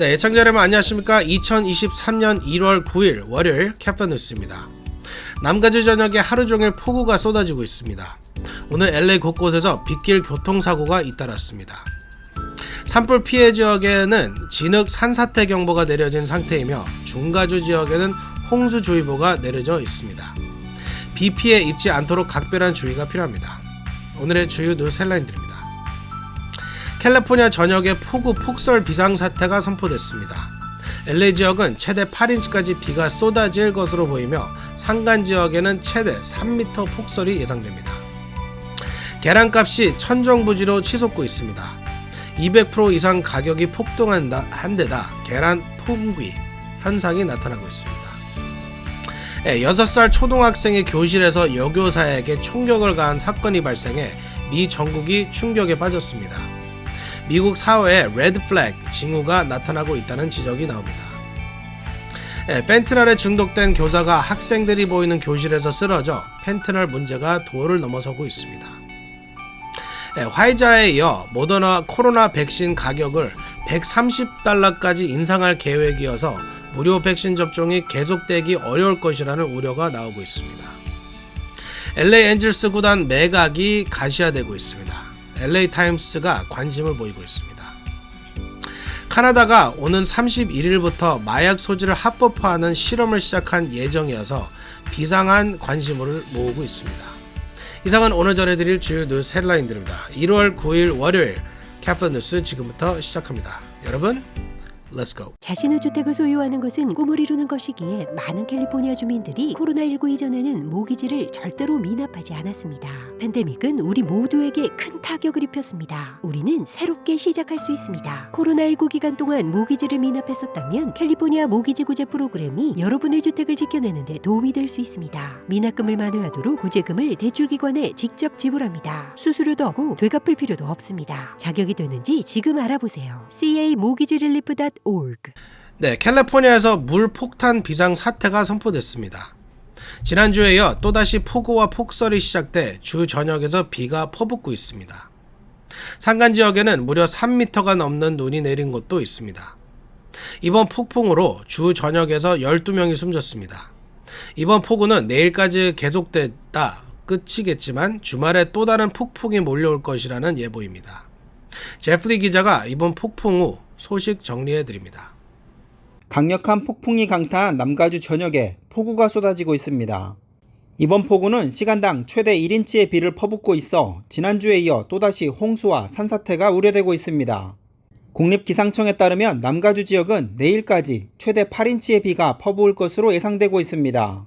네, 애청자 여러분 안녕하십니까. 2023년 1월 9일 월요일 캐퍼뉴스입니다. 남가주 전역에 하루종일 폭우가 쏟아지고 있습니다. 오늘 LA 곳곳에서 빗길 교통사고가 잇따랐습니다. 산불 피해 지역에는 진흙 산사태 경보가 내려진 상태이며 중가주 지역에는 홍수주의보가 내려져 있습니다. 비 피해 입지 않도록 각별한 주의가 필요합니다. 오늘의 주요 뉴스 헬라인들입니다. 캘리포니아 전역에 폭우 폭설 비상사태가 선포됐습니다. LA 지역은 최대 8인치까지 비가 쏟아질 것으로 보이며 산간 지역에는 최대 3m 폭설이 예상됩니다. 계란값이 천정부지로 치솟고 있습니다. 200% 이상 가격이 폭등한 데다 계란 품귀 현상이 나타나고 있습니다. 6살 초등학생의 교실에서 여교사에게 총격을 가한 사건이 발생해 미 전국이 충격에 빠졌습니다. 미국 사회에 레드 플래그 징후가 나타나고 있다는 지적이 나옵니다. 펜트널에 중독된 교사가 학생들이 보이는 교실에서 쓰러져 펜트널 문제가 도를 넘어서고 있습니다. 화이자에 이어 모더나 코로나 백신 가격을 $130까지 인상할 계획이어서 무료 백신 접종이 계속되기 어려울 것이라는 우려가 나오고 있습니다. LA 엔젤스 구단 매각이 가시화되고 있습니다. LA 타임스가 관심을 보이고 있습니다. 카나다가 오는 31일부터 마약 소지를 합법화하는 실험을 시작한 예정이어서 비상한 관심을 모으고 있습니다. 이상은 오늘 전해드릴 주요 뉴스 헬라인들입니다. 1월 9일 월요일 캐퍼뉴스 지금부터 시작합니다. 여러분, Let's go. 자신의 주택을 소유하는 것은 꿈을 이루는 것이기에 많은 캘리포니아 주민들이 코로나19 이전에는 모기지를 절대로 미납하지 않았습니다. 팬데믹은 우리 모두에게 큰 타격을 입혔습니다. 우리는 새롭게 시작할 수 있습니다. 코로나19 기간 동안 모기지를 미납했었다면 캘리포니아 모기지 구제 프로그램이 여러분의 주택을 지켜내는 데 도움이 될 수 있습니다. 미납금을 만회하도록 구제금을 대출기관에 직접 지불합니다. 수수료도 없고 되갚을 필요도 없습니다. 자격이 되는지 지금 알아보세요. camortgagerelief.org. 네, 캘리포니아에서 물폭탄 비상 사태가 선포됐습니다. 지난주에 이어 또다시 폭우와 폭설이 시작돼 주 전역에서 비가 퍼붓고 있습니다. 산간 지역에는 무려 3m가 넘는 눈이 내린 곳도 있습니다. 이번 폭풍으로 주 전역에서 12명이 숨졌습니다. 이번 폭우는 내일까지 계속됐다 끝이겠지만 주말에 또 다른 폭풍이 몰려올 것이라는 예보입니다. 제프리 기자가 이번 폭풍 후 소식 정리해드립니다. 강력한 폭풍이 강타한 남가주 전역에 폭우가 쏟아지고 있습니다. 이번 폭우는 시간당 최대 1인치의 비를 퍼붓고 있어 지난주에 이어 또다시 홍수와 산사태가 우려되고 있습니다. 국립기상청에 따르면 남가주 지역은 내일까지 최대 8인치의 비가 퍼부을 것으로 예상되고 있습니다.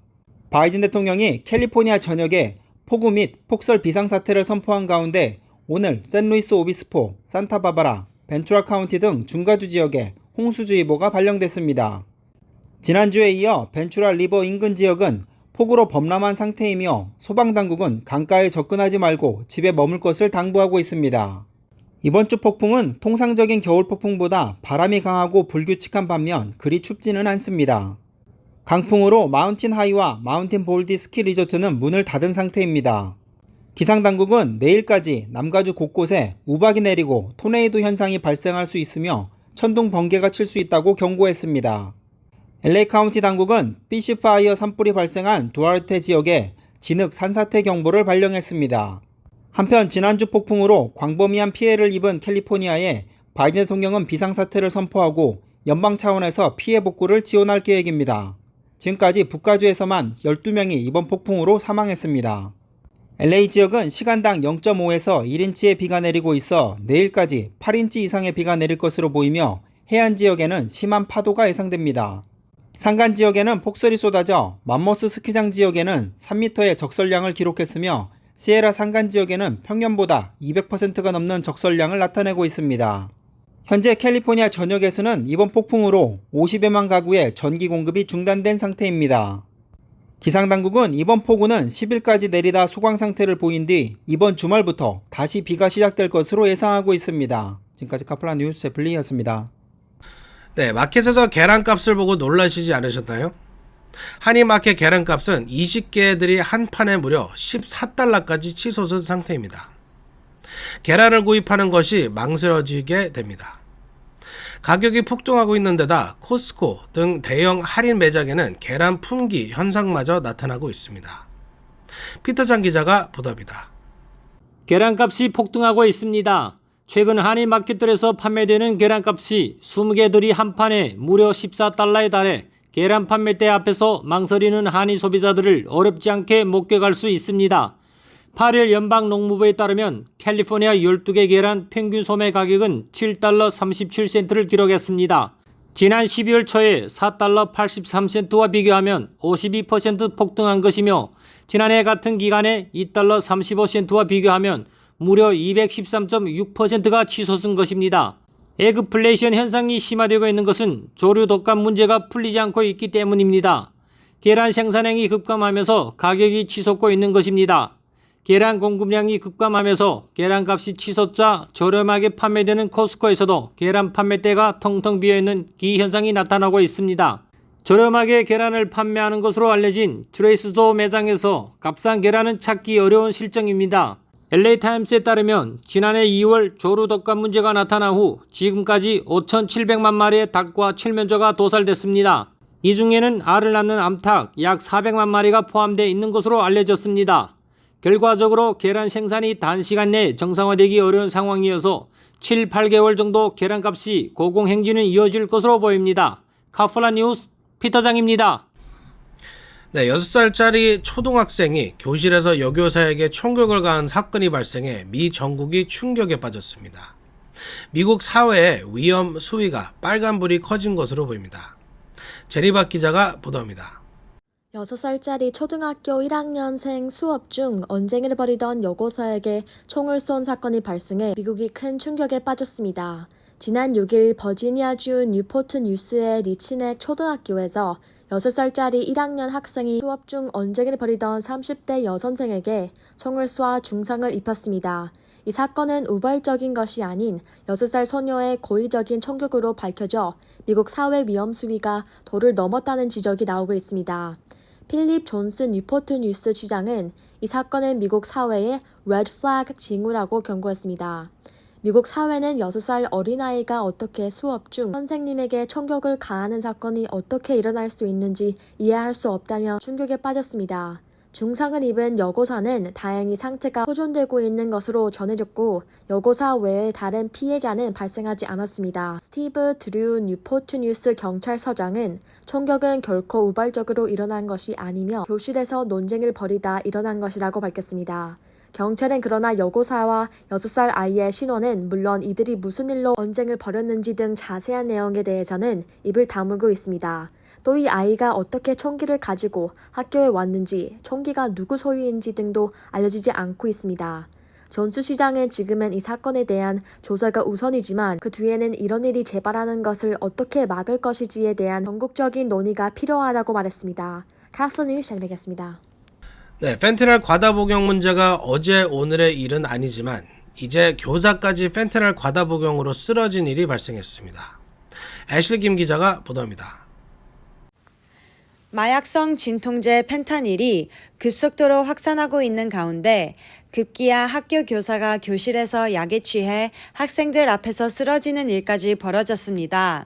바이든 대통령이 캘리포니아 전역에 폭우 및 폭설 비상사태를 선포한 가운데 오늘 샌루이스 오비스포, 산타바바라, 벤투라 카운티 등 중가주 지역에 홍수주의보가 발령됐습니다. 지난주에 이어 벤투라 리버 인근 지역은 폭우로 범람한 상태이며 소방당국은 강가에 접근하지 말고 집에 머물 것을 당부하고 있습니다. 이번 주 폭풍은 통상적인 겨울 폭풍보다 바람이 강하고 불규칙한 반면 그리 춥지는 않습니다. 강풍으로 마운틴 하이와 마운틴 볼디 스키 리조트는 문을 닫은 상태입니다. 기상당국은 내일까지 남가주 곳곳에 우박이 내리고 토네이도 현상이 발생할 수 있으며 천둥 번개가 칠 수 있다고 경고했습니다. LA 카운티 당국은 피시파이어 산불이 발생한 두아르테 지역에 진흙 산사태 경보를 발령했습니다. 한편 지난주 폭풍으로 광범위한 피해를 입은 캘리포니아에 바이든 대통령은 비상사태를 선포하고 연방 차원에서 피해 복구를 지원할 계획입니다. 지금까지 북가주에서만 12명이 이번 폭풍으로 사망했습니다. LA 지역은 시간당 0.5에서 1인치의 비가 내리고 있어 내일까지 8인치 이상의 비가 내릴 것으로 보이며 해안 지역에는 심한 파도가 예상됩니다. 산간 지역에는 폭설이 쏟아져 맘모스 스키장 지역에는 3m의 적설량을 기록했으며 시에라 산간 지역에는 평년보다 200%가 넘는 적설량을 나타내고 있습니다. 현재 캘리포니아 전역에서는 이번 폭풍으로 50여만 가구의 전기 공급이 중단된 상태입니다. 기상당국은 이번 폭우는 10일까지 내리다 소강 상태를 보인 뒤 이번 주말부터 다시 비가 시작될 것으로 예상하고 있습니다. 지금까지 카플란 뉴스 제플리였습니다. 네, 마켓에서 계란값을 보고 놀라시지 않으셨나요? 한인마켓 계란값은 20개들이 한 판에 무려 $14까지 치솟은 상태입니다. 계란을 구입하는 것이 망설여지게 됩니다. 가격이 폭등하고 있는 데다 코스코 등 대형 할인 매장에는 계란 품귀 현상마저 나타나고 있습니다. 피터장 기자가 보도합니다. 계란값이 폭등하고 있습니다. 최근 한인 마켓들에서 판매되는 계란값이 20개들이 한 판에 무려 14달러에 달해 계란 판매대 앞에서 망설이는 한인 소비자들을 어렵지 않게 목격할 수 있습니다. 8일 연방농무부에 따르면 캘리포니아 12개 계란 평균 소매 가격은 7달러 37센트를 기록했습니다. 지난 12월 초에 4달러 83센트와 비교하면 52% 폭등한 것이며 지난해 같은 기간에 2달러 35센트와 비교하면 무려 213.6%가 치솟은 것입니다. 에그플레이션 현상이 심화되고 있는 것은 조류 독감 문제가 풀리지 않고 있기 때문입니다. 계란 생산량이 급감하면서 가격이 치솟고 있는 것입니다. 계란 공급량이 급감하면서 계란값이 치솟자 저렴하게 판매되는 코스코에서도 계란 판매대가 텅텅 비어있는 기현상이 나타나고 있습니다. 저렴하게 계란을 판매하는 것으로 알려진 트레이스도 매장에서 값싼 계란은 찾기 어려운 실정입니다. LA타임스에 따르면 지난해 2월 조류독감 문제가 나타난 후 지금까지 5,700만 마리의 닭과 칠면조가 도살됐습니다. 이 중에는 알을 낳는 암탉 약 400만 마리가 포함되어 있는 것으로 알려졌습니다. 결과적으로 계란 생산이 단시간 내에 정상화되기 어려운 상황이어서 7, 8개월 정도 계란값이 고공행진은 이어질 것으로 보입니다. 카플라 뉴스 피터장입니다. 네, 6살짜리 초등학생이 교실에서 여교사에게 총격을 가한 사건이 발생해 미 전국이 충격에 빠졌습니다. 미국 사회의 위험 수위가 빨간불이 커진 것으로 보입니다. 제리박 기자가 보도합니다. 6살짜리 초등학교 1학년생 수업 중 언쟁을 벌이던 여고사에게 총을 쏜 사건이 발생해 미국이 큰 충격에 빠졌습니다. 지난 6일 버지니아주 뉴포트 뉴스의 리치넥 초등학교에서 6살짜리 1학년 학생이 수업 중 언쟁을 벌이던 30대 여선생에게 총을 쏴 중상을 입혔습니다. 이 사건은 우발적인 것이 아닌 6살 소녀의 고의적인 총격으로 밝혀져 미국 사회 위험 수위가 도를 넘었다는 지적이 나오고 있습니다. 필립 존슨 뉴포트 뉴스 시장은 이 사건은 미국 사회의 레드 플래그 징후라고 경고했습니다. 미국 사회는 6살 어린아이가 어떻게 수업 중 선생님에게 총격을 가하는 사건이 어떻게 일어날 수 있는지 이해할 수 없다며 충격에 빠졌습니다. 중상을 입은 여고사는 다행히 상태가 호전되고 있는 것으로 전해졌고 여고사 외에 다른 피해자는 발생하지 않았습니다. 스티브 드류 뉴포트 뉴스 경찰서장은 총격은 결코 우발적으로 일어난 것이 아니며 교실에서 논쟁을 벌이다 일어난 것이라고 밝혔습니다. 경찰은 그러나 여고사와 6살 아이의 신원은 물론 이들이 무슨 일로 언쟁을 벌였는지 등 자세한 내용에 대해서는 입을 다물고 있습니다. 또 이 아이가 어떻게 총기를 가지고 학교에 왔는지, 총기가 누구 소유인지 등도 알려지지 않고 있습니다. 존수 시장은 지금은 이 사건에 대한 조사가 우선이지만 그 뒤에는 이런 일이 재발하는 것을 어떻게 막을 것이지에 대한 전국적인 논의가 필요하다고 말했습니다. 카플라 뉴스 잘 뵙겠습니다. 네, 펜트럴 과다 복용 문제가 어제 오늘의 일은 아니지만 이제 교사까지 펜트럴 과다 복용으로 쓰러진 일이 발생했습니다. 애슐리 김 기자가 보도합니다. 마약성 진통제 펜타닐이 급속도로 확산하고 있는 가운데 급기야 학교 교사가 교실에서 약에 취해 학생들 앞에서 쓰러지는 일까지 벌어졌습니다.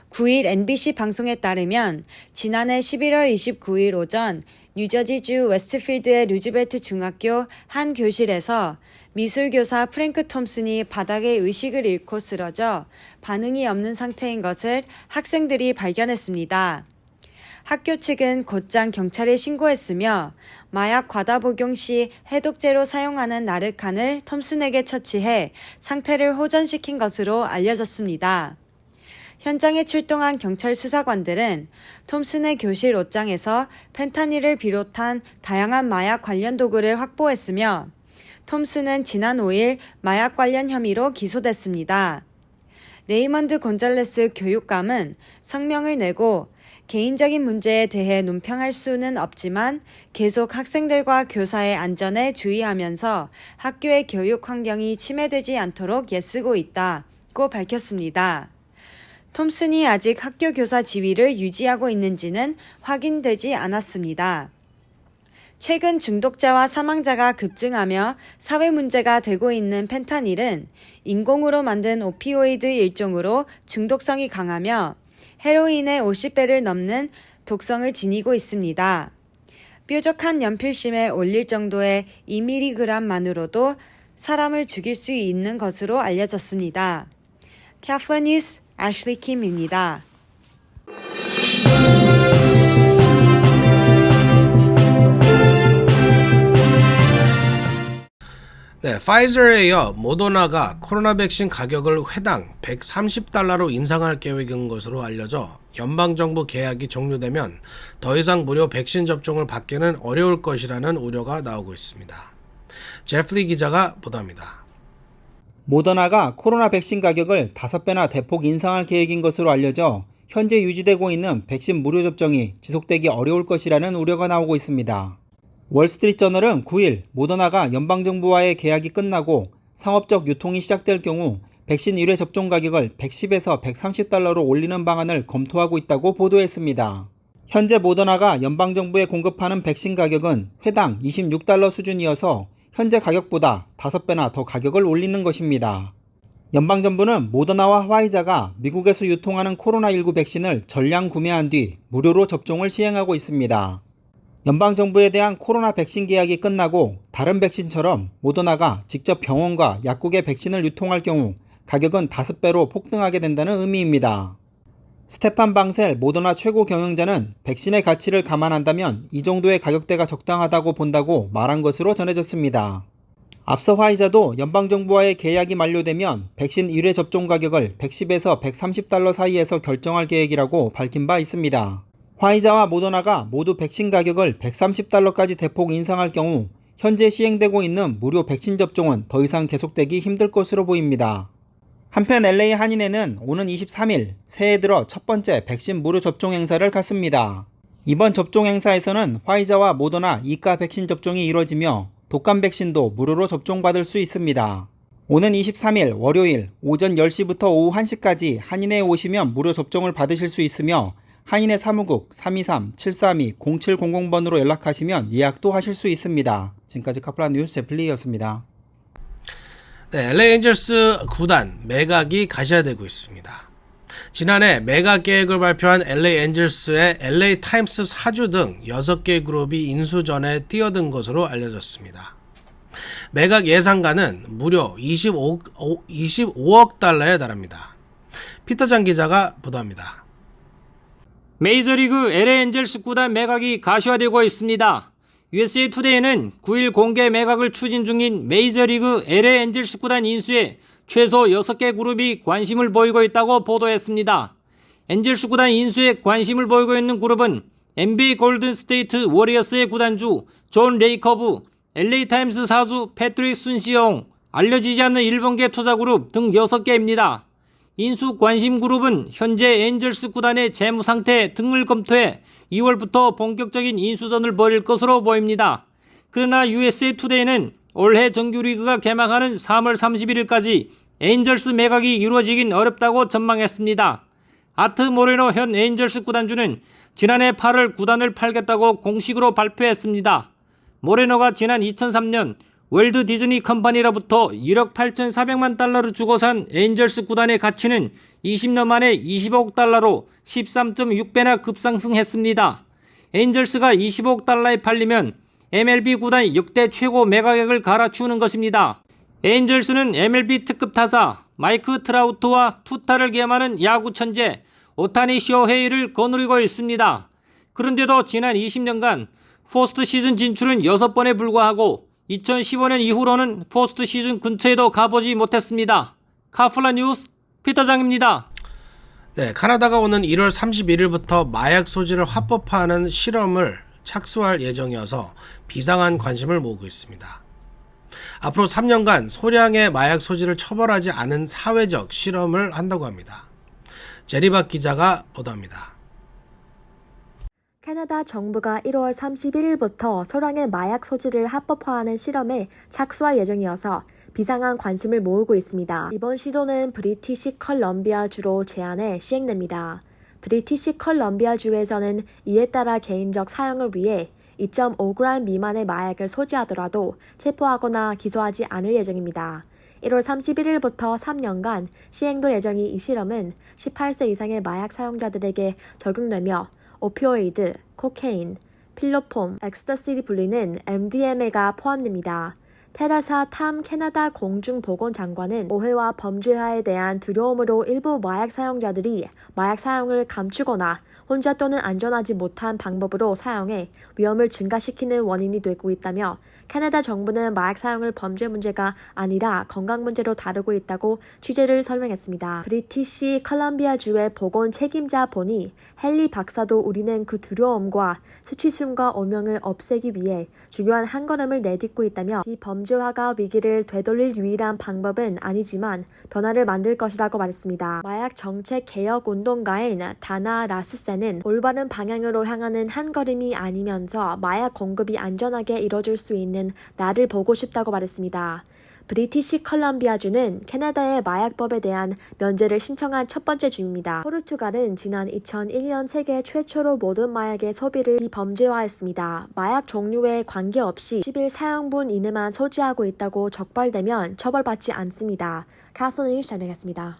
9일 NBC 방송에 따르면 지난해 11월 29일 오전 뉴저지주 웨스트필드의 루즈벨트 중학교 한 교실에서 미술교사 프랭크 톰슨이 바닥에 의식을 잃고 쓰러져 반응이 없는 상태인 것을 학생들이 발견했습니다. 학교 측은 곧장 경찰에 신고했으며 마약 과다 복용 시 해독제로 사용하는 나르칸을 톰슨에게 처치해 상태를 호전시킨 것으로 알려졌습니다. 현장에 출동한 경찰 수사관들은 톰슨의 교실 옷장에서 펜타닐을 비롯한 다양한 마약 관련 도구를 확보했으며 톰슨은 지난 5일 마약 관련 혐의로 기소됐습니다. 레이먼드 곤잘레스 교육감은 성명을 내고 개인적인 문제에 대해 논평할 수는 없지만 계속 학생들과 교사의 안전에 주의하면서 학교의 교육 환경이 침해되지 않도록 애쓰고 있다고 밝혔습니다. 톰슨이 아직 학교 교사 지위를 유지하고 있는지는 확인되지 않았습니다. 최근 중독자와 사망자가 급증하며 사회 문제가 되고 있는 펜타닐은 인공으로 만든 오피오이드 일종으로 중독성이 강하며 헤로인의 50배를 넘는 독성을 지니고 있습니다. 뾰족한 연필심에 올릴 정도의 2mg만으로도 사람을 죽일 수 있는 것으로 알려졌습니다. 캐플러 뉴스 애슐리 킴입니다. 네, 파이저에 이어 모더나가 코로나 백신 가격을 회당 130달러로 인상할 계획인 것으로 알려져 연방정부 계약이 종료되면 더 이상 무료 백신 접종을 받기는 어려울 것이라는 우려가 나오고 있습니다. 제프리 기자가 보도합니다. 모더나가 코로나 백신 가격을 5배나 대폭 인상할 계획인 것으로 알려져 현재 유지되고 있는 백신 무료 접종이 지속되기 어려울 것이라는 우려가 나오고 있습니다. 월스트리트저널은 9일 모더나가 연방정부와의 계약이 끝나고 상업적 유통이 시작될 경우 백신 1회 접종 가격을 110에서 130달러로 올리는 방안을 검토하고 있다고 보도했습니다. 현재 모더나가 연방정부에 공급하는 백신 가격은 회당 26달러 수준이어서 현재 가격보다 5배나 더 가격을 올리는 것입니다. 연방정부는 모더나와 화이자가 미국에서 유통하는 코로나19 백신을 전량 구매한 뒤 무료로 접종을 시행하고 있습니다. 연방정부에 대한 코로나 백신 계약이 끝나고 다른 백신처럼 모더나가 직접 병원과 약국에 백신을 유통할 경우 가격은 5배로 폭등하게 된다는 의미입니다. 스테판 방셀 모더나 최고 경영자는 백신의 가치를 감안한다면 이 정도의 가격대가 적당하다고 본다고 말한 것으로 전해졌습니다. 앞서 화이자도 연방정부와의 계약이 만료되면 백신 1회 접종 가격을 110에서 130달러 사이에서 결정할 계획이라고 밝힌 바 있습니다. 화이자와 모더나가 모두 백신 가격을 130달러까지 대폭 인상할 경우 현재 시행되고 있는 무료 백신 접종은 더 이상 계속되기 힘들 것으로 보입니다. 한편 LA 한인회는 오는 23일 새해 들어 첫 번째 백신 무료 접종 행사를 갖습니다. 이번 접종 행사에서는 화이자와 모더나 2가 백신 접종이 이뤄지며 독감 백신도 무료로 접종받을 수 있습니다. 오는 23일 월요일 오전 10시부터 오후 1시까지 한인회에 오시면 무료 접종을 받으실 수 있으며 한인회 사무국 323-732-0700번으로 연락하시면 예약도 하실 수 있습니다. 지금까지 카플라 뉴스 제플리였습니다. 네, LA 엔젤스 구단 매각이 가시화되고 있습니다. 지난해 매각 계획을 발표한 LA 엔젤스의 LA 타임스 사주 등 6개 그룹이 인수전에 뛰어든 것으로 알려졌습니다. 매각 예상가는 무려 25억 달러에 달합니다. 피터장 기자가 보도합니다. 메이저리그 LA 엔젤스 구단 매각이 가시화되고 있습니다. USA 투데이는 9일 공개 매각을 추진 중인 메이저리그 LA 엔젤스 구단 인수에 최소 6개 그룹이 관심을 보이고 있다고 보도했습니다. 엔젤스 구단 인수에 관심을 보이고 있는 그룹은 NBA 골든스테이트 워리어스의 구단주 존 레이커브, LA 타임스 사주 패트릭 순시용, 알려지지 않는 일본계 투자그룹 등 6개입니다. 인수 관심 그룹은 현재 엔젤스 구단의 재무 상태 등을 검토해 2월부터 본격적인 인수전을 벌일 것으로 보입니다. 그러나 USA 투데이는 올해 정규리그가 개막하는 3월 31일까지 엔젤스 매각이 이루어지긴 어렵다고 전망했습니다. 아트 모레노 현 엔젤스 구단주는 지난해 8월 구단을 팔겠다고 공식으로 발표했습니다. 모레노가 지난 2003년 월드 디즈니 컴퍼니로부터 1억 8,400만 달러를 주고 산 엔젤스 구단의 가치는 20년 만에 20억 달러로 13.6배나 급상승했습니다. 엔젤스가 20억 달러에 팔리면 MLB 구단 역대 최고 매각액을 갈아치우는 것입니다. 엔젤스는 MLB 특급 타자 마이크 트라우트와 투타를 겸하는 야구 천재 오타니 쇼헤이를 거느리고 있습니다. 그런데도 지난 20년간 포스트 시즌 진출은 6번에 불과하고 2015년 이후로는 포스트 시즌 근처에도 가보지 못했습니다. 카플라 뉴스 피터장입니다. 네, 카나다가 오는 1월 31일부터 마약 소지를 합법화하는 실험을 착수할 예정이어서 비상한 관심을 모으고 있습니다. 앞으로 3년간 소량의 마약 소지를 처벌하지 않은 사회적 실험을 한다고 합니다. 제리박 기자가 보도합니다. 캐나다 정부가 1월 31일부터 소량의 마약 소지를 합법화하는 실험에 착수할 예정이어서 비상한 관심을 모으고 있습니다. 이번 시도는 브리티시 컬럼비아주로 제한해 시행됩니다. 브리티시 컬럼비아주에서는 이에 따라 개인적 사용을 위해 2.5g 미만의 마약을 소지하더라도 체포하거나 기소하지 않을 예정입니다. 1월 31일부터 3년간 시행될 예정인 이 실험은 18세 이상의 마약 사용자들에게 적용되며 오피오이드, 코케인, 필로폼, 엑스터시리 불리는 MDMA가 포함됩니다. 테라사 탐 캐나다 공중보건장관은 오해와 범죄화에 대한 두려움으로 일부 마약 사용자들이 마약 사용을 감추거나 혼자 또는 안전하지 못한 방법으로 사용해 위험을 증가시키는 원인이 되고 있다며 캐나다 정부는 마약 사용을 범죄 문제가 아니라 건강 문제로 다루고 있다고 취재를 설명했습니다. 브리티시 컬럼비아주의 보건 책임자 보니 헨리 박사도 우리는 그 두려움과 수치심과 오명을 없애기 위해 중요한 한 걸음을 내딛고 있다며 이 범죄화가 위기를 되돌릴 유일한 방법은 아니지만 변화를 만들 것이라고 말했습니다. 마약 정책 개혁 운동가인 다나 라스센은 올바른 방향으로 향하는 한 걸음이 아니면서 마약 공급이 안전하게 이뤄질 수 있는 나를 보고 싶다고 말했습니다. 브리티시 컬럼비아주는 캐나다의 마약법에 대한 면제를 신청한 첫 번째 주입니다. 포르투갈은 지난 2001년 세계 최초로 모든 마약의 소비를 비범죄화했습니다. 마약 종류에 관계없이 10일 사용분 이내만 소지하고 있다고 적발되면 처벌받지 않습니다. 카솔린이 시작하겠습니다.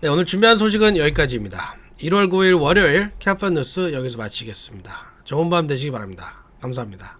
네, 오늘 준비한 소식은 여기까지입니다. 1월 9일 월요일 캐펀 뉴스 여기서 마치겠습니다. 좋은 밤 되시기 바랍니다. 감사합니다.